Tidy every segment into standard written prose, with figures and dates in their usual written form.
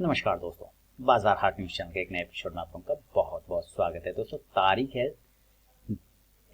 नमस्कार दोस्तों, बाजार हाट न्यूज चैनल के एक नए एपिसोड में आप लोगों का बहुत बहुत स्वागत है। दोस्तों तारीख है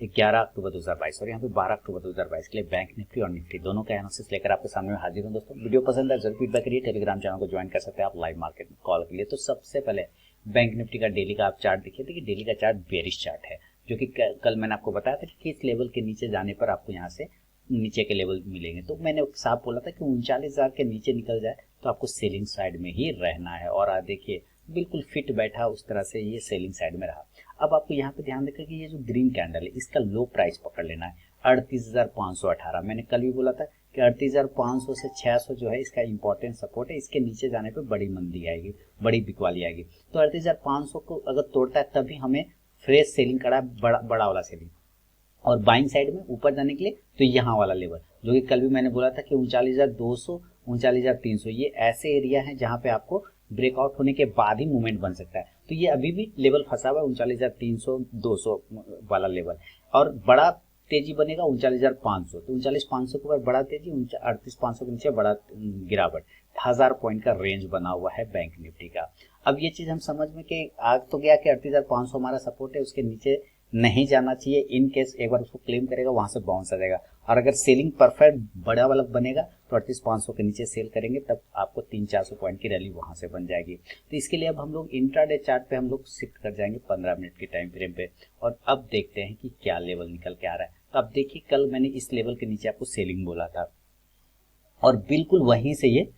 11 अक्टूबर 2022 और यहाँ पे 12 अक्टूबर 2022 के लिए बैंक निफ्टी और निफ्टी दोनों का एनालिसिस लेकर आपके सामने में हाजिर हूँ। दोस्तों वीडियो पसंद है जरूर फीडबैक करिए। टेलीग्राम चैनल को ज्वाइन कर सकते हैं आप लाइव मार्केट में कॉल के लिए। तो सबसे पहले बैंक निफ्टी का डेली का आप चार्ट देखिए। देखिए डेली का चार्ट बेरिश चार्ट है, जो कि कल मैंने आपको बताया था कि किस लेवल के नीचे जाने पर आपको यहाँ से नीचे के लेवल मिलेंगे। तो मैंने साफ बोला था कि 39,000 के नीचे निकल जाए तो आपको सेलिंग साइड में ही रहना है। और आप देखिए बिल्कुल फिट बैठा, उस तरह से ये सेलिंग साइड में रहा। अब आपको यहाँ पे ध्यान रखिए कि ये जो ग्रीन कैंडल है इसका लो प्राइस पकड़ लेना है 38,518। मैंने कल भी बोला था कि 38,500 से 600 जो है इसका इंपॉर्टेंट सपोर्ट है। इसके नीचे जाने पे बड़ी मंदी आएगी, बड़ी बिकवाली आएगी। तो 38,500 को अगर तोड़ता है तभी हमें फ्रेश सेलिंग करा, बड़ा वाला सेलिंग। और बाइंग साइड में ऊपर जाने के लिए तो यहाँ वाला लेवल, जो कि कल भी मैंने बोला था कि 39,200 39,300 ये ऐसे एरिया हैं जहाँ पे आपको ब्रेकआउट होने के बाद ही मूवमेंट बन सकता है। तो ये अभी भी लेवल फंसा हुआ है 39,300 200 वाला लेवल। और बड़ा तेजी बनेगा 39,500, तो 39,500 के ऊपर बड़ा तेजी, 38,500 के नीचे बड़ा गिरावट। 1000 पॉइंट का रेंज बना हुआ है बैंक निफ्टी का। अब ये चीज हम समझ में कि आ तो गया कि 38,500 हमारा सपोर्ट है, उसके नीचे नहीं जाना चाहिए। इन केस एक बार उसको क्लेम करेगा वहां से बाउंस आ जाएगा। और अगर सेलिंग परफेक्ट बड़ा वाला बनेगा तो 38,500 के नीचे सेल करेंगे, तब आपको 300-400 पॉइंट की रैली वहां से बन जाएगी। तो इसके लिए अब हम लोग इंट्राडे चार्ट पे हम लोग शिफ्ट कर जाएंगे 15 मिनट के टाइम फ्रेम पे। और अब देखते हैं कि क्या लेवल निकल के आ रहा है। तो अब देखिए कल मैंने इस लेवल के नीचे आपको सेलिंग बोला था और बिल्कुल वहीं से ये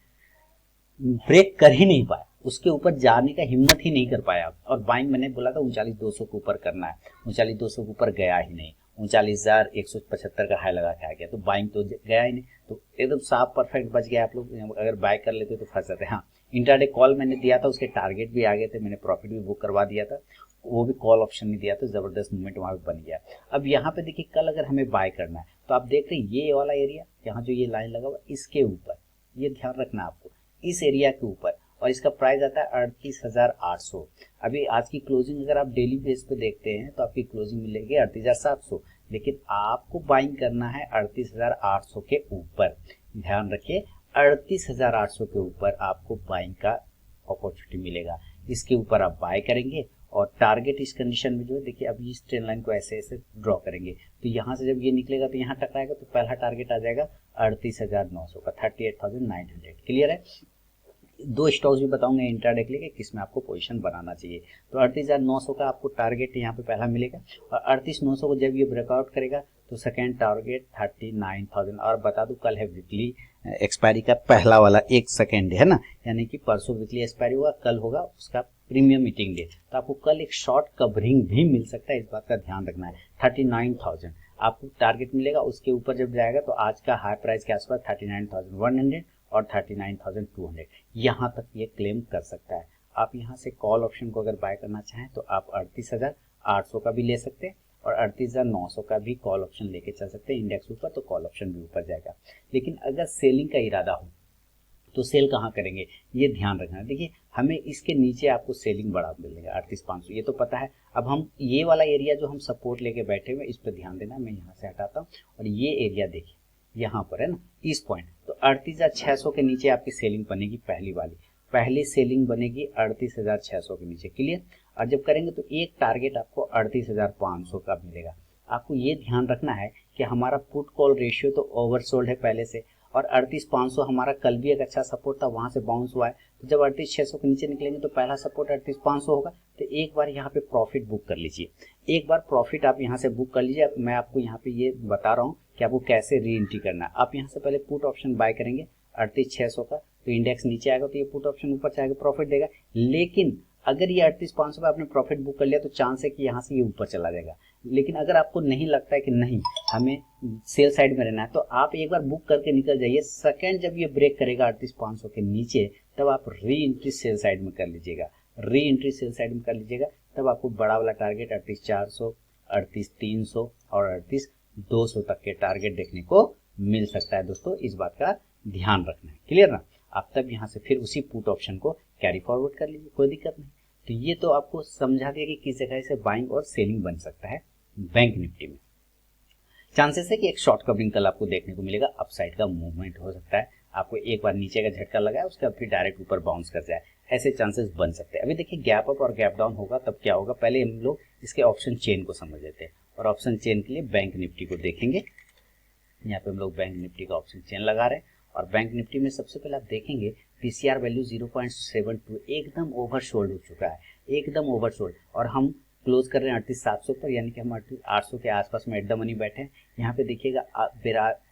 ब्रेक कर ही नहीं पाया, उसके ऊपर जाने का हिम्मत ही नहीं कर पाया। और बाइंग मैंने बोला था 39,200 के ऊपर करना है, 39,200 के ऊपर गया ही नहीं। 39,175 का हाई लगा के आ गया, तो बाइंग तो गया ही नहीं। तो एकदम साफ परफेक्ट बच गया। आप लोग अगर बाय कर लेते तो फंस जाते। हाँ, इंट्राडे कॉल मैंने दिया था, उसके टारगेट भी आ गए थे, मैंने प्रॉफिट भी बुक करवा दिया था, वो भी कॉल ऑप्शन नहीं दिया था। जबरदस्त मूवमेंट वहां पे बन गया। अब यहाँ पे देखिए कल अगर हमें बाय करना है तो आप देख रहे हैं ये वाला एरिया, यहाँ जो ये लाइन लगा हुआ इसके ऊपर, ये ध्यान रखना आपको, इस एरिया के ऊपर। और इसका प्राइस आता है 38,800। अभी आज की क्लोजिंग अगर आप डेली बेस पे देखते हैं तो आपकी क्लोजिंग मिलेगी 38,700, लेकिन आपको बाइंग करना है 38,800 के ऊपर। ध्यान रखिए 38,800 के ऊपर आपको बाइंग का अपॉर्चुनिटी मिलेगा। इसके ऊपर आप बाय करेंगे और टारगेट इस कंडीशन में जो है, देखिए अभी इस ट्रेंड लाइन को ऐसे ऐसे ड्रॉ करेंगे तो यहाँ से जब ये निकलेगा तो यहाँ टकराएगा, तो पहला टारगेट आ जाएगा 38,900 का, 38,900। क्लियर है। दो स्टॉक्स भी बताऊंगा इंट्राडे के लिए कि किसमें आपको पोजीशन बनाना चाहिए। तो 38,900 का आपको टारगेट यहाँ पे पहला मिलेगा। और 38,900 को जब ये ब्रेकआउट करेगा तो सेकेंड टारगेट 39,000। और बता दूं कल है वीकली एक्सपायरी का पहला वाला 1 सेकेंड है ना, यानी कि परसों वीकली एक्सपायरी हुआ, कल होगा उसका प्रीमियम मीटिंग डे। तो आपको कल एक शॉर्ट कवरिंग भी मिल सकता है, इस बात का ध्यान रखना है। 39,000 आपको टारगेट मिलेगा, उसके ऊपर जब जाएगा तो आज का हाई प्राइस के आसपास 39,100 और 39,200 यहाँ तक ये क्लेम कर सकता है। आप यहाँ से कॉल ऑप्शन को अगर बाय करना चाहें तो आप 38,800 का भी ले सकते हैं और 38,900 का भी कॉल ऑप्शन लेके चल सकते हैं। इंडेक्स ऊपर तो कॉल ऑप्शन भी ऊपर जाएगा। लेकिन अगर सेलिंग का इरादा हो तो सेल कहाँ करेंगे ये ध्यान रखना है। देखिए हमें इसके नीचे आपको सेलिंग बड़ा मिलेगा 38,500, ये तो पता है। अब हम ये वाला एरिया जो हम सपोर्ट लेके बैठे हुए इस पर ध्यान देना। मैं यहाँ से हटाता हूँ और ये एरिया देखिए यहाँ पर है ना, इस पॉइंट। तो 38,600 के नीचे आपकी सेलिंग बनेगी, पहली सेलिंग बनेगी 38,600 के नीचे। क्लियर। और जब करेंगे तो एक टारगेट आपको 38,500 का मिलेगा। आपको ये ध्यान रखना है कि हमारा पुट कॉल रेशियो तो ओवरसोल्ड है पहले से, और 38,500 हमारा कल भी एक अच्छा सपोर्ट था, वहां से बाउंस हुआ है। तो जब 38,600 के नीचे निकलेंगे तो पहला सपोर्ट 38,500 होगा। तो एक बार यहाँ पे प्रॉफिट बुक कर लीजिए, एक बार प्रॉफिट आप यहाँ से बुक कर लीजिए। मैं आपको यहाँ पे ये बता रहा हूँ कि आपको कैसे री एंट्री करना है। आप यहाँ से पहले पुट ऑप्शन बाय करेंगे 38,600 का, तो इंडेक्स नीचे आएगा तो ये पुट ऑप्शन ऊपर से आएगा, प्रॉफिट देगा। लेकिन अगर ये 38,500 का आपने प्रॉफिट बुक कर लिया तो चांस है कि यहाँ से ये ऊपर चला जाएगा। लेकिन अगर आपको नहीं लगता है कि नहीं हमें सेल साइड में रहना है तो आप एक बार बुक करके निकल जाइए। सेकंड जब ये ब्रेक करेगा 38,500 के नीचे तब आप री एंट्री सेल साइड में कर लीजिएगा, री एंट्री सेल साइड में कर लीजिएगा। तब आपको बड़ा वाला टारगेट 38,400, 38,300 और 38,200 तक के टारगेट देखने को मिल सकता है। दोस्तों इस बात का ध्यान रखना है। क्लियर ना। आप तब यहाँ से फिर उसी पुट ऑप्शन को कैरी फॉरवर्ड कर लीजिए, कोई दिक्कत नहीं। तो ये तो आपको समझा दिया कि किस जगह से बाइंग और सेलिंग बन सकता है बैंक निफ्टी में। चांसेस है कि एक शॉर्ट कवरिंग कल आपको देखने को मिलेगा, अपसाइड का मूवमेंट हो सकता है आपको एक बार नीचे का झटका लगा है, उसके बाद फिर डायरेक्ट ऊपर बाउंस कर जाए, ऐसे चांसेस बन सकते हैं। अभी देखिए गैप अप और गैप डाउन होगा तब क्या होगा, पहले हम लोग इसके ऑप्शन चेन को समझ लेते हैं और ऑप्शन चेन के लिए बैंक निफ्टी को देखेंगे। यहाँ पे हम लोग बैंक निफ्टी का ऑप्शन चेन लगा रहे हैं और बैंक निफ्टी में सबसे पहले आप देखेंगे पीसीआर वैल्यू 0.72 एकदम ओवरसोल्ड हो चुका है, एकदम ओवरसोल्ड, और हम क्लोज कर रहे हैं 38,700 पर, यानी कि हम 38,800 के आसपास में एट द मनी बैठे हैं। यहाँ पे देखिएगा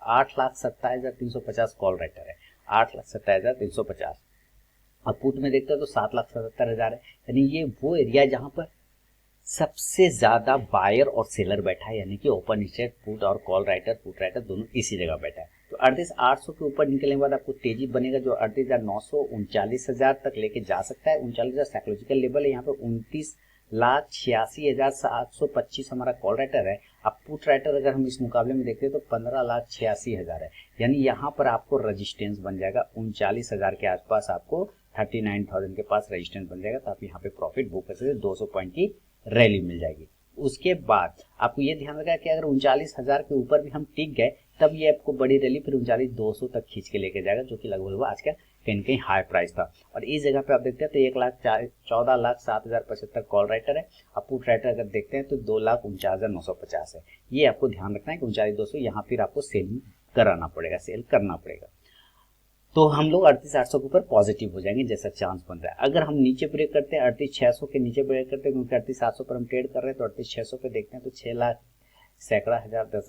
8,27,350 कॉल राइटर है, 8,27,350। अब पुट में देखते हैं तो 7,77,000 है, यानी ये वो एरिया है जहाँ पर सबसे ज्यादा बायर और सेलर बैठा है, यानी कि ओपन इंटरेस्ट पुट और कॉल राइटर पुट राइटर दोनों इसी जगह बैठा है। तो 38,800 के ऊपर निकलने के बाद आपको तेजी बनेगा जो 38,900 39,000 तक लेके जा सकता है। 39,000 साइकोलॉजिकल लेवल है, यहाँ पे 29,86,725 हमारा कॉल राइटर है। अब पुट राइटर अगर हम इस मुकाबले में देखते हैं तो 15,86,000 है, यानी यहाँ पर आपको रजिस्टेंस बन जाएगा 39,000 के आसपास, आपको 39,000 के पास रजिस्टेंस बन जाएगा। तो आप यहाँ पे प्रॉफिट बुक कर सकते हैं, 200 पॉइंट की रैली मिल जाएगी। उसके बाद आपको ये ध्यान रखना कि अगर 39,000 के ऊपर भी हम टिक गए तब ये आपको बड़ी रैली फिर 39,200 तक खींच के लेके जाएगा, जो कि लगभग आज का कहीं न कहीं हाई प्राइस था। और इस जगह पे आप देखते हैं तो 1,14,07,075 कॉल राइटर है। अब पुट राइटर अगर देखते हैं तो 2,49,950 है। ये आपको ध्यान रखना है कि 39,200 यहाँ फिर आपको सेल कराना पड़ेगा, सेल करना पड़ेगा। तो हम लोग 38,800 के ऊपर पॉजिटिव हो जाएंगे जैसा चांस बन रहा है। अगर हम नीचे ब्रेक करते हैं 38,600 के नीचे ब्रेक करते हैं, क्योंकि 38,700 पर हम ट्रेड कर रहे हैं, तो 38,600 पे देखते हैं तो 6 लाख, सैकड़ा हजार, 10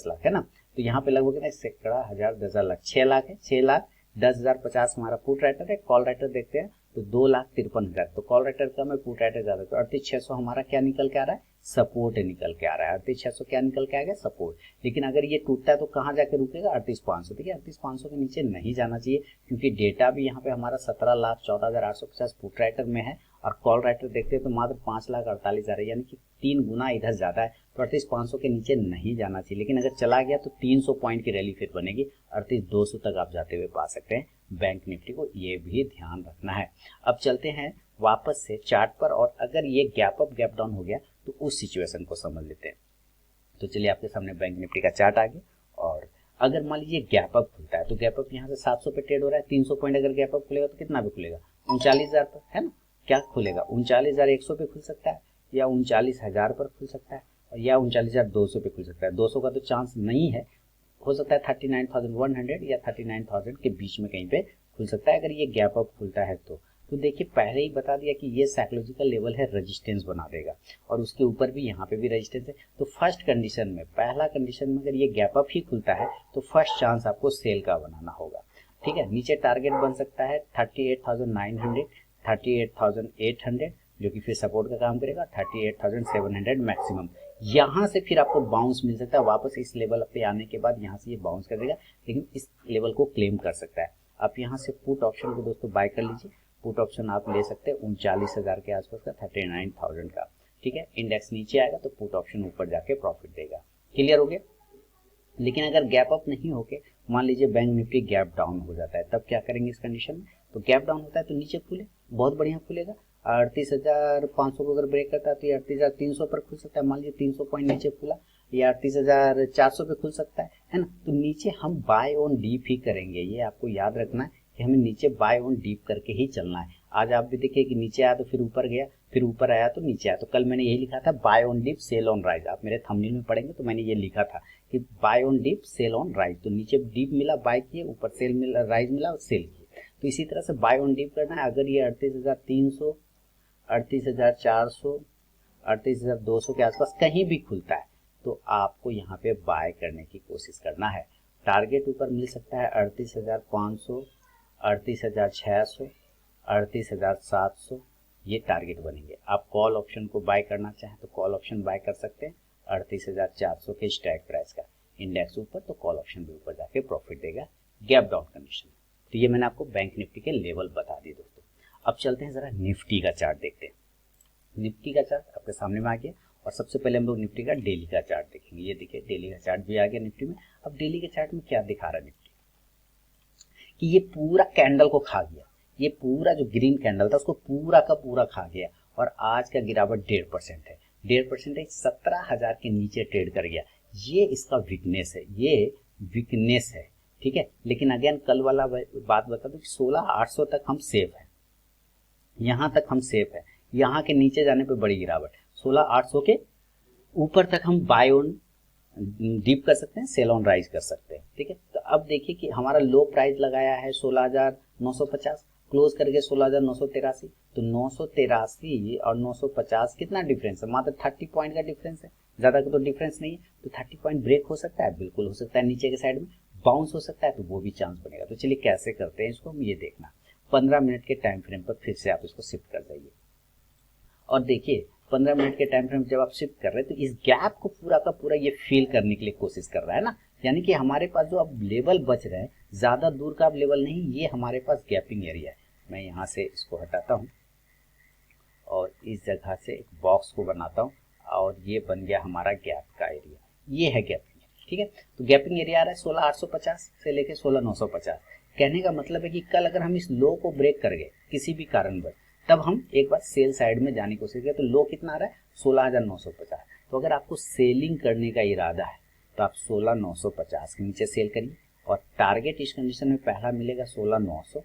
लाख है ना। तो यहाँ पे लगभग ना सैकड़ा हजार 10 लाख, 6 लाख है, 6,10,050 हमारा पुट राइटर है। कॉल राइटर देखते हैं तो 2,53,000, तो कॉल राइटर कम है, पुट राइटर ज्यादा, तो 38,600 हमारा क्या निकल के आ रहा है, सपोर्ट निकल के आ रहा है। 38,600 क्या निकल के आ गया, सपोर्ट। लेकिन अगर ये टूटता है तो कहाँ जाके रुकेगा, 38,500। देखिए 38,500 के नीचे नहीं जाना चाहिए, क्योंकि डेटा भी यहाँ पे हमारा 17,14,850 पुट राइटर में है और कॉल राइटर देखते हैं तो मात्र 5,48,000 है, यानी कि 3 गुना इधर ज्यादा है। तो 38,500 के नीचे नहीं जाना चाहिए, लेकिन अगर चला गया तो 300 पॉइंट की रैली फिर बनेगी, 38,200 तक आप जाते हुए पा सकते हैं बैंक निफ्टी को, ये भी ध्यान रखना है। अब चलते हैं वापस से चार्ट पर, और अगर ये गैप अप गैप डाउन हो गया तो उस सिचुएशन को समझ लेते हैं। तो चलिए आपके सामने बैंक निफ्टी का चार्ट आ गया, और अगर मान लीजिए गैप अप खुलता है तो गैप अप यहाँ से 700 पे ट्रेड हो रहा है, 300 पॉइंट अगर गैप अप खुलेगा तो कितना पे खुलेगा, 39,000 पर, है ना। क्या खुलेगा, 39,100 पे खुल सकता है, या 39,000 पर खुल सकता है, या 39,200 पे खुल सकता है। 200 का तो चांस नहीं है, हो सकता है 39,100 या 39,000 के बीच में कहीं पे खुल सकता है अगर ये गैप अप खुलता है तो देखिए पहले ही बता दिया कि ये साइकोलॉजिकल लेवल है, रेजिस्टेंस बना देगा, और उसके ऊपर भी यहाँ पे भी रेजिस्टेंस है। तो फर्स्ट कंडीशन में, पहला कंडीशन में अगर ये गैप अप ही खुलता है तो फर्स्ट चांस आपको सेल का बनाना होगा, ठीक है। नीचे टारगेट बन सकता है 38,900, 38,800, जो कि फिर सपोर्ट का काम करेगा, 38,700 मैक्सिमम। यहाँ से फिर आपको बाउंस मिल सकता है वापस इस लेवल पे आने के बाद, यहाँ से ये बाउंस कर देगा, लेकिन इस लेवल को क्लेम कर सकता है। आप यहाँ से पुट ऑप्शन को दोस्तों बाय कर लीजिए, पुट ऑप्शन आप ले सकते हैं 39,000 के आसपास का, 39,000 का, ठीक है। इंडेक्स नीचे आएगा तो पुट ऑप्शन ऊपर जाके प्रॉफिट देगा। क्लियर हो गया। लेकिन अगर गैप अप नहीं होके मान लीजिए बैंक निफ्टी गैप डाउन हो जाता है, तब क्या करेंगे इस कंडीशन में। तो गैप डाउन होता है तो नीचे खुले, बहुत बढ़िया खुलेगा, 38,500 को अगर ब्रेक करता है तो ये 38,300 पर खुल सकता है। मान लीजिए 300 पॉइंट नीचे खुला, या 38,400 पे खुल सकता है ना। तो नीचे हम बाय ऑन डीप ही करेंगे, ये आपको याद रखना है कि हमें नीचे बाय ऑन डीप करके ही चलना है। आज आप भी देखिए कि नीचे आया तो फिर ऊपर गया, फिर ऊपर आया तो नीचे आया। तो कल मैंने यही लिखा था buy on dip sell on rise, आप मेरे थंबनेल में पढ़ेंगे तो मैंने ये लिखा था कि buy on dip sell on rise. तो नीचे डीप मिला बाय किए, ऊपर सेल मिला, राइज मिला और सेल किए। तो इसी तरह से बाय ऑन डीप करना है। अगर ये 38,300, 38,400, 38,200 के आसपास कहीं भी खुलता है तो आपको यहाँ पे बाय करने की कोशिश करना है। टारगेट ऊपर मिल सकता है 38,500, 38,600, 38,700, ये टारगेट बनेंगे। आप कॉल ऑप्शन को बाय करना चाहें तो कॉल ऑप्शन बाय कर सकते हैं 38,400 के स्ट्राइक प्राइस का। इंडेक्स ऊपर तो कॉल ऑप्शन भी ऊपर जाके प्रॉफिट देगा गैप डाउन कंडीशन। तो ये मैंने आपको बैंक निफ्टी के लेवल बता दिए दोस्तों। अब चलते हैं जरा निफ्टी का चार्ट देखते हैं। निफ्टी का चार्ट आपके सामने में आ गया, और सबसे पहले हम लोग निफ्टी का डेली का चार्ट देखेंगे। ये देखिए डेली का चार्ट भी आ गया निफ्टी में। अब डेली के चार्ट में क्या दिखा रहा है निफ्टी, कि ये पूरा कैंडल को खा गया, ये पूरा जो ग्रीन कैंडल था उसको पूरा का पूरा खा गया, और आज का गिरावट 1.5% है, 1.5% है, 17,000 के नीचे ट्रेड कर गया। ये इसका वीकनेस है, ये वीकनेस है, ठीक है। लेकिन अगेन कल वाला बात बता दूं कि 16,800 तक हम सेफ है, यहाँ तक हम सेफ है, यहाँ के नीचे जाने पे बड़ी गिरावट, 16,800 के ऊपर तक हम बाय ऑन डीप कर सकते हैं, सेल ऑन राइज कर सकते हैं, ठीक है। तो अब देखिए कि हमारा लो प्राइस लगाया है 16,950, क्लोज करके 16,983, तो 983 और 950 कितना डिफरेंस है, मात्र 30 पॉइंट का डिफरेंस है, ज्यादा का तो डिफरेंस नहीं है। तो 30 पॉइंट ब्रेक हो सकता है, बिल्कुल हो सकता है, नीचे के साइड में बाउंस हो सकता है, तो वो भी चांस बनेगा। तो चलिए कैसे करते हैं इसको हम ये देखना। 15 मिनट के टाइम फ्रेम पर फिर से आप इसको शिफ्ट कर जाइए और देखिए 15 मिनट के टाइम फ्रेम जब आप शिफ्ट कर रहे हैं तो इस गैप को पूरा का पूरा ये फील करने के लिए कोशिश कर रहा है ना, यानी कि हमारे पास जो अब लेवल बच रहे हैं ज्यादा दूर का अब लेवल नहीं, ये हमारे पास गैपिंग एरिया है। मैं यहाँ से इसको हटाता हूँ और इस जगह से एक बॉक्स को बनाता हूँ और ये बन गया हमारा गैप का एरिया, ये है गैपिंग एरिया, ठीक है। तो गैपिंग एरिया आ रहा है 16,850 से लेके 16,950। कहने का मतलब है कि कल अगर हम इस लो को ब्रेक कर गए किसी भी कारणवश, तब हम एक बार सेल साइड में जाने की कोशिश करें। तो लो कितना आ रहा है 16,950। तो अगर आपको सेलिंग करने का इरादा है तो आप 16,950 के नीचे सेल करिए और टारगेट इस कंडीशन में पहला मिलेगा 16,900,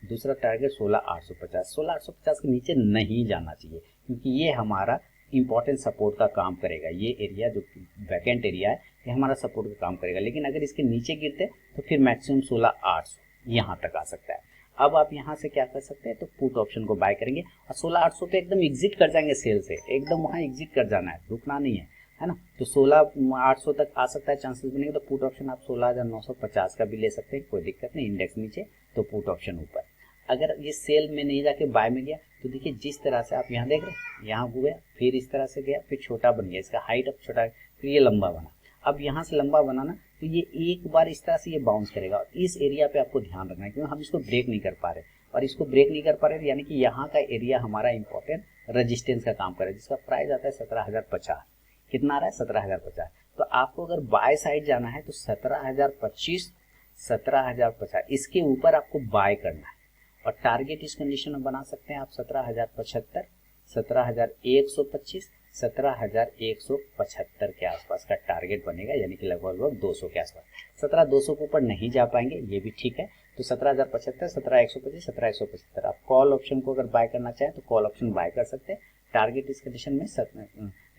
दूसरा टारगेट 16,850। 16,850 के नीचे नहीं जाना चाहिए क्योंकि ये हमारा इंपॉर्टेंट सपोर्ट का काम करेगा, ये एरिया जो वैकेंट एरिया है ये हमारा सपोर्ट का काम करेगा। लेकिन अगर इसके नीचे गिरते तो फिर मैक्सिमम 16,800 यहाँ तक आ सकता है। अब आप यहाँ से क्या कर सकते हैं, तो पुट ऑप्शन को बाय करेंगे और 16,800 पे एकदम एग्जिट कर जाएंगे सेल से, एकदम वहाँ एग्जिट कर जाना है, रुकना नहीं है ना। तो 16,800 तक आ सकता है, चांसेस बनेंगे। तो पुट ऑप्शन आप 16,950 का भी ले सकते हैं, कोई दिक्कत नहीं। इंडेक्स नीचे तो पुट ऑप्शन ऊपर। अगर ये सेल में नहीं जाके बाय में गया तो देखिए जिस तरह से आप यहाँ देख रहे हैं, यहाँ गया फिर इस तरह से गया, फिर छोटा बन गया, इसका हाइट अब छोटा, फिर ये लंबा बना। अब यहाँ से लंबा बनाना तो ये एक बार इस तरह से ये बाउंस करेगा और इस एरिया पे आपको ध्यान रखना है क्योंकि हम इसको ब्रेक नहीं कर पा रहे, और इसको ब्रेक नहीं कर पा रहे यानी कि यहाँ का एरिया हमारा इंपॉर्टेंट रेजिस्टेंस का काम करे, जिसका प्राइस आता है 17,050। कितना आ रहा है 17,050। तो आपको अगर बाय साइड जाना है तो 17,025, 17,050 इसके ऊपर आपको बाय करना है और टारगेट इस कंडीशन में बना सकते हैं आप 17,075, 17,125, 17,175 के आसपास का टारगेट बनेगा, यानी कि लगभग 200 के आसपास। 17,200 के ऊपर नहीं जा पाएंगे, ये भी ठीक है। तो 17,075, 17,125, 17,175 आप कॉल ऑप्शन को अगर बाय करना चाहें तो कॉल ऑप्शन बाय कर सकते हैं। टारगेट इस कंडीशन में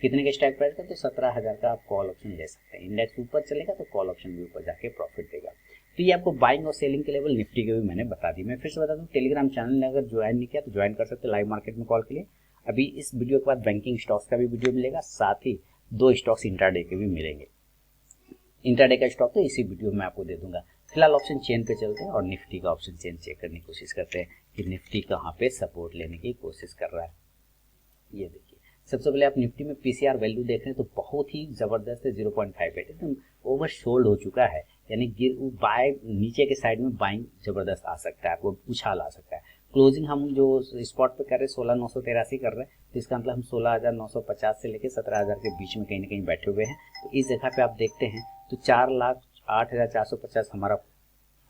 कितने के स्ट्राइक प्राइस का, तो 17,000 का आप कॉल ऑप्शन ले सकते हैं। इंडेक्स ऊपर चलेगा तो कॉल ऑप्शन भी ऊपर जाके प्रॉफिट देगा। तो ये आपको बाइंग और सेलिंग के लेवल निफ्टी के भी मैंने बता दी। मैं फिर से बता दूं, टेलीग्राम चैनल ने अगर ज्वाइन नहीं किया तो ज्वाइन कर सकते हैं लाइव मार्केट में कॉल के लिए। अभी इस वीडियो के बाद बैंकिंग स्टॉक्स का भी वीडियो मिलेगा, साथ ही 2 स्टॉक्स इंट्राडे के भी मिलेंगे। इंट्राडे का स्टॉक तो इसी वीडियो में आपको दे दूंगा। फिलहाल ऑप्शन चेन पे चलते हैं और निफ्टी का ऑप्शन चेन चेक करने की कोशिश करते हैं कि निफ्टी कहाँ पे सपोर्ट लेने की कोशिश कर रहा है। ये देखिए, सबसे पहले आप निफ्टी में पीसीआर वैल्यू देख रहे हैं तो बहुत ही जबरदस्त है, 0.58 एकदम ओवर शोल्ड हो चुका है, यानी बाय नीचे के साइड में बाइंग जबरदस्त आ सकता है, आपको उछाल आ सकता है। क्लोजिंग हम जो स्पॉट पे कर रहे हैं 16,983 कर रहे हैं, तो इसका मतलब हम 16,950 से लेकर 17,000 के बीच में कहीं ना कहीं बैठे हुए हैं। तो इस जगह पे आप देखते हैं तो 4,08,450 हमारा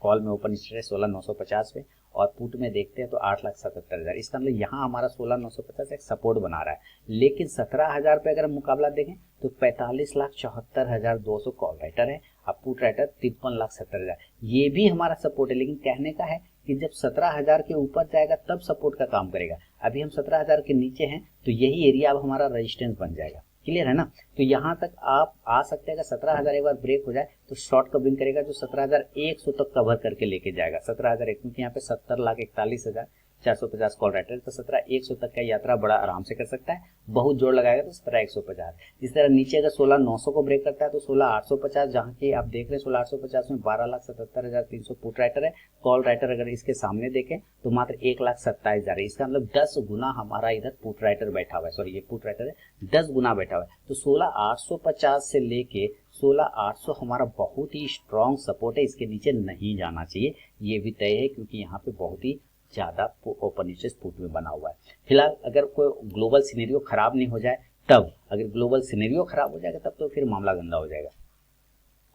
कॉल में ओपन स्टेट है 16,950 पे, और पुट में देखते हैं तो 8,77,000। इसका मतलब यहाँ हमारा 16,950 एक सपोर्ट बना रहा है। लेकिन 17,000 पे अगर हम मुकाबला देखें तो 45,74,200 कॉल राइटर है, अब पुट राइटर 53,70,000, ये भी हमारा सपोर्ट है। लेकिन कहने का है कि जब 17,000 के ऊपर जाएगा तब सपोर्ट का काम करेगा। अभी हम 17,000 के नीचे हैं तो यही एरिया अब हमारा रेजिस्टेंस बन जाएगा। क्लियर है ना। तो यहाँ तक आप आ सकते हैं। अगर 17,000 एक बार ब्रेक हो जाए तो शॉर्ट कवरिंग करेगा जो 17,100 तक कवर करके लेके जाएगा। 17,001 क्योंकि यहाँ पे 70,41,450 कॉल राइटर, तो 17,100 तक का यात्रा बड़ा आराम से कर सकता है। बहुत जोर लगाएगा तो 17,150। इस तरह नीचे अगर 16,900 को ब्रेक करता है तो 16,850, जहाँ की आप देख रहे हैं 16,850 में 12,77,300 पुट राइटर है। कॉल राइटर अगर इसके सामने देखें तो मात्र 1,27,000 है। इसका मतलब 10 गुना हमारा इधर पुट राइटर बैठा हुआ है, सॉरी ये पुट राइटर है, 10 गुना बैठा हुआ है। तो 16,850 से लेके 16,800 हमारा बहुत ही स्ट्रॉन्ग सपोर्ट है, इसके नीचे नहीं जाना चाहिए, ये भी तय है क्योंकि यहाँ पे बहुत ही ज्यादा ओपन इंटरेस्ट पुट में बना हुआ है। फिलहाल अगर कोई ग्लोबल सिनेरियो खराब नहीं हो जाए तब, अगर ग्लोबल सिनेरियो खराब हो जाएगा तब तो फिर मामला गंदा हो जाएगा।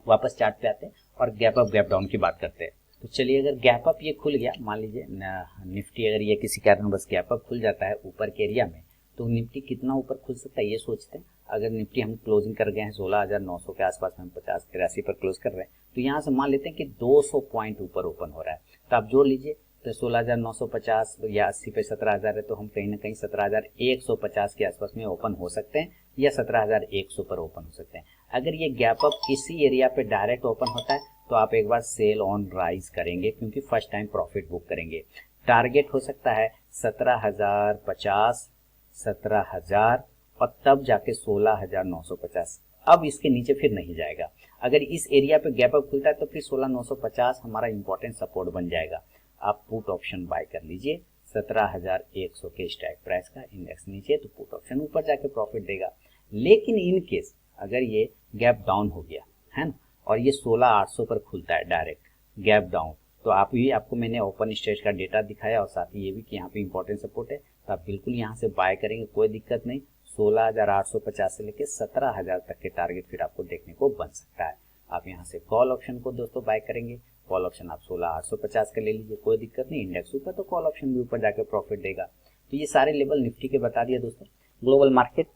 वापस चार्ट पे आते हैं और गैप अप गैप डाउन की बात करते हैं। तो चलिए, अगर गैप अप ये खुल गया, मान लीजिए निफ्टी अगर ये किसी कारण बस गैप अप खुल जाता है ऊपर के एरिया में, तो निफ्टी कितना ऊपर खुल सकता है ये सोचते हैं। अगर निफ्टी हम क्लोजिंग कर गए हैं 16,900 के आसपास में, हम 50-83 पर क्लोज कर रहे हैं, तो यहाँ से मान लेते हैं कि 200 पॉइंट ऊपर ओपन हो रहा है, तो आप जोड़ लीजिए। तो 16,950 या 80 पे 17,000 है, तो हम कहीं ना कहीं 17,150 के आसपास में ओपन हो सकते हैं या 17,100 पर ओपन हो सकते हैं। अगर ये गैप अप इसी एरिया पे डायरेक्ट ओपन होता है तो आप एक बार सेल ऑन राइज करेंगे, क्योंकि फर्स्ट टाइम प्रॉफिट बुक करेंगे। टारगेट हो सकता है 17,050, 17,000 और तब जाके 16,950। अब इसके नीचे फिर नहीं जाएगा। अगर इस एरिया पे गैप अप खुलता है तो फिर 16,950 हमारा इंपॉर्टेंट सपोर्ट बन जाएगा। आप पुट ऑप्शन बाय कर लीजिए 17,100 के स्ट्राइक प्राइस का। इंडेक्स नीचे तो पुट ऑप्शन ऊपर जाके प्रॉफिट देगा। लेकिन इन केस अगर ये गैप डाउन हो गया है ना, और ये 16,800 पर खुलता है डायरेक्ट गैप डाउन, तो आपको मैंने ओपन स्टेज का डेटा दिखाया और साथ ही ये भी कि यहाँ पे इंपॉर्टेंट सपोर्ट है, तो आप बिल्कुल यहाँ से बाय करेंगे, कोई दिक्कत नहीं। 16,850 से लेके 17,000 तक के टारगेट फिर आपको देखने को बन सकता है। आप यहाँ से कॉल ऑप्शन को दोस्तों बाय करेंगे। कॉल ऑप्शन आप 16,850 का ले लीजिए, कोई दिक्कत नहीं। इंडेक्स ऊपर तो कॉल ऑप्शन भी ऊपर जाकर प्रॉफिट देगा। तो ये सारे लेवल निफ्टी के बता दिया दोस्तों। ग्लोबल मार्केट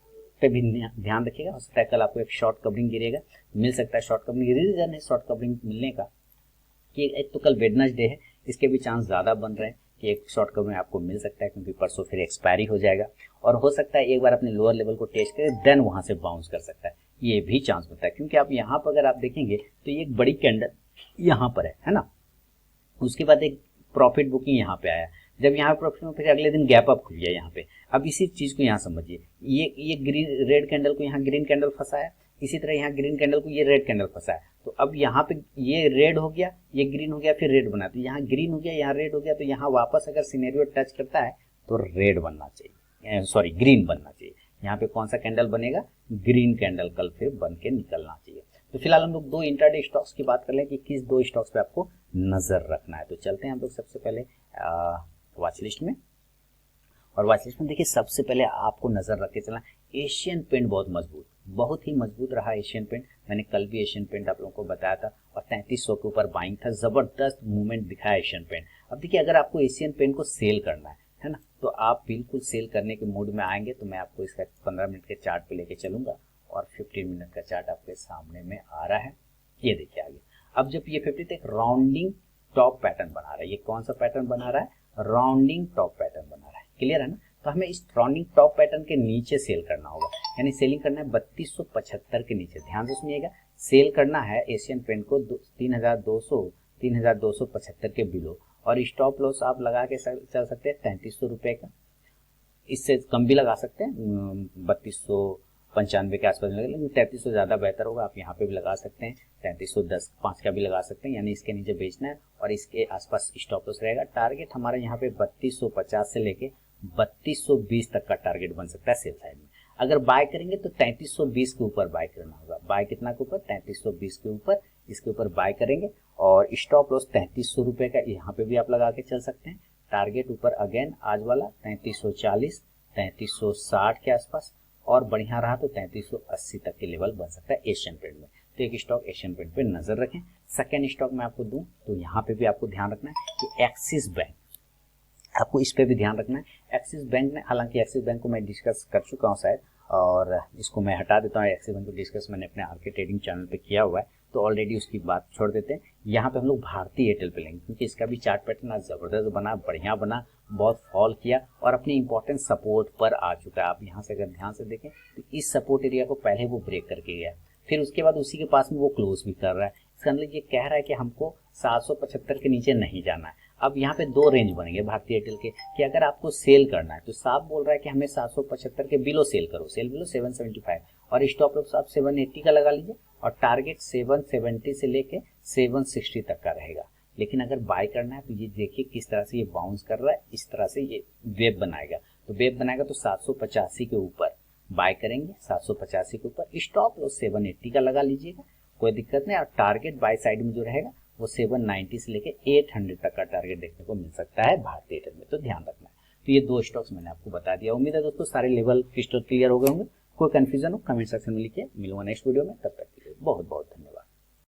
पे भी ध्यान रखिएगा। हो सकता है कल आपको एक शॉर्ट कवरिंग गिरेगा, मिल सकता है शॉर्ट कवरिंग। रीजन है शॉर्ट कवरिंग मिलने का कि एक तो कल वेडनेसडे है, इसके भी चांस ज़्यादा बन रहे हैं कि एक शॉर्ट कवरिंग आपको मिल सकता है, क्योंकि परसों फिर एक्सपायरी हो जाएगा और हो सकता है एक बार अपने लोअर लेवल को टेस्ट करे देन वहाँ से बाउंस कर सकता है। ये भी चांस बनता है, क्योंकि आप यहाँ पर अगर आप देखेंगे तो ये एक बड़ी कैंडल यहाँ पर है ना, उसके बाद एक प्रॉफिट बुकिंग यहाँ पे आया। जब यहाँ प्रॉफिट बुकिंग, फिर अगले दिन गैप अप खुल गया यहाँ पे। अब इसी चीज को यहाँ समझिए, ये ग्रीन रेड कैंडल को यहाँ ग्रीन कैंडल फंसा है, इसी तरह यहाँ ग्रीन कैंडल को ये रेड कैंडल फंसा है। तो अब यहाँ पे ये रेड हो गया, ये ग्रीन हो गया, फिर रेड बना, तो यहाँ ग्रीन हो गया, यहाँ रेड हो गया, तो यहाँ वापस अगर सिनेरियो टच करता है तो रेड बनना चाहिए, सॉरी ग्रीन बनना चाहिए। यहाँ पे कौन सा कैंडल बनेगा? ग्रीन कैंडल कल फिर बन के निकलना चाहिए। तो फिलहाल हम लोग दो इंट्राडे स्टॉक्स की बात कर लें कि किस दो स्टॉक्स पे आपको नजर रखना है। तो चलते हैं हम लोग सबसे पहले वॉच लिस्ट में। और वॉच लिस्ट में देखिए सबसे पहले आपको नजर रख के चलना, एशियन पेंट बहुत ही मजबूत रहा एशियन पेंट। मैंने कल भी एशियन पेंट आप लोगों को बताया था और 3300 के ऊपर बाइंग था, जबरदस्त मूवमेंट दिखाया एशियन पेंट। अब देखिए अगर आपको एशियन पेंट को सेल करना है ना, तो आप बिल्कुल सेल करने के मूड में आएंगे। तो मैं आपको इसका 15 मिनट के चार्ट पे लेके चलूंगा और 15 मिनट का चार्ट आपके सामने में आ रहा है। ये देखिए आगे, अब जब ये 50 तक राउंडिंग टॉप पैटर्न बना रहा है, ये कौन सा पैटर्न बना रहा है? राउंडिंग टॉप पैटर्न बना रहा है। क्लियर है ना? तो हमें इस राउंडिंग टॉप पैटर्न के नीचे सेल करना होगा, यानी सेलिंग करना है 3275 के नीचे। ध्यान से सुनिएगा, सेल करना है एशियन पेंट को 3275 के बिलो, और स्टॉप लॉस आप लगा के चल सकते हैं 3300 रुपए का। इससे कम भी लगा सकते हैं, 3295 के आसपास लगे, लेकिन 3300 ज़्यादा बेहतर होगा। आप यहाँ पे भी लगा सकते हैं 3310 5 का भी लगा सकते हैं, यानी इसके नीचे बेचना है और इसके आसपास स्टॉप लॉस रहेगा। टारगेट हमारा यहाँ पे 3250 से लेके 3220 तक का टारगेट बन सकता है सेल साइड में। अगर बाय करेंगे तो 3320 के ऊपर बाय करना होगा। बाय कितना के ऊपर? 3320 के ऊपर, इसके ऊपर बाय करेंगे और स्टॉप लॉस 3300 रुपए का यहाँ पे भी आप लगा के चल सकते हैं। टारगेट ऊपर अगेन आज वाला 3340, 3360 के आसपास, और बढ़िया रहा तो 3380 तक के लेवल बन सकता है एशियन पेंट में। तो एक स्टॉक एशियन पेंट पे नजर रखें। सेकेंड स्टॉक मैं आपको दूं तो यहाँ पे भी आपको ध्यान रखना है कि एक्सिस बैंक, आपको इस पे भी ध्यान रखना है। एक्सिस बैंक ने, हालांकि एक्सिस बैंक को मैं डिस्कस कर चुका हूँ शायद, और इसको मैं हटा देता हूँ। एक्सिस बैंक को डिस्कस मैंने अपने आरके ट्रेडिंग चैनल पे किया हुआ है, तो ऑलरेडी उसकी बात छोड़ देते हैं। यहाँ पे हम लोग भारतीय एयरटेल पे लेंगे, क्योंकि इसका भी चार्ट पैटर्न आज जबरदस्त बना, बढ़िया बना, बहुत फॉल किया और अपने इंपॉर्टेंट सपोर्ट पर आ चुका है। आप यहाँ से अगर ध्यान से देखें तो इस सपोर्ट एरिया को पहले वो ब्रेक करके गया, फिर उसके बाद उसी के पास में वो क्लोज भी कर रहा है। इसका मतलब ये कह रहा है कि हमको 775 के नीचे नहीं जाना है। अब यहाँ पे दो रेंज बनेंगे भारतीय एयरटेल के कि अगर आपको सेल करना है तो साफ बोल रहा है कि हमें 775 के बिलो सेल करो, सेल बिलो 775, और स्टॉप लॉस आप 780 का लगा लीजिए और टारगेट 770 से लेके 760 तक का रहेगा। लेकिन अगर बाय करना है तो ये देखिए किस तरह से ये बाउंस कर रहा है, इस तरह से ये वेव बनाएगा। तो वेव बनाएगा तो 785 के ऊपर बाय करेंगे, 785 के ऊपर स्टॉप लॉस 780 का लगा लीजिएगा, कोई दिक्कत नहीं। और टारगेट बाय साइड में जो रहेगा वो 790 से लेके 800 तक का टारगेट देखने को मिल सकता है भारतीय एयरटेल में, तो ध्यान रखना है। तो ये दो स्टॉक्स मैंने आपको बता दिया। उम्मीद है दोस्तों सारे लेवल क्लियर हो गए होंगे। कोई कंफ्यूजन हो कमेंट सेक्शन में लिखिए। मिलूंगा नेक्स्ट वीडियो में, तब तक के लिए बहुत बहुत धन्यवाद।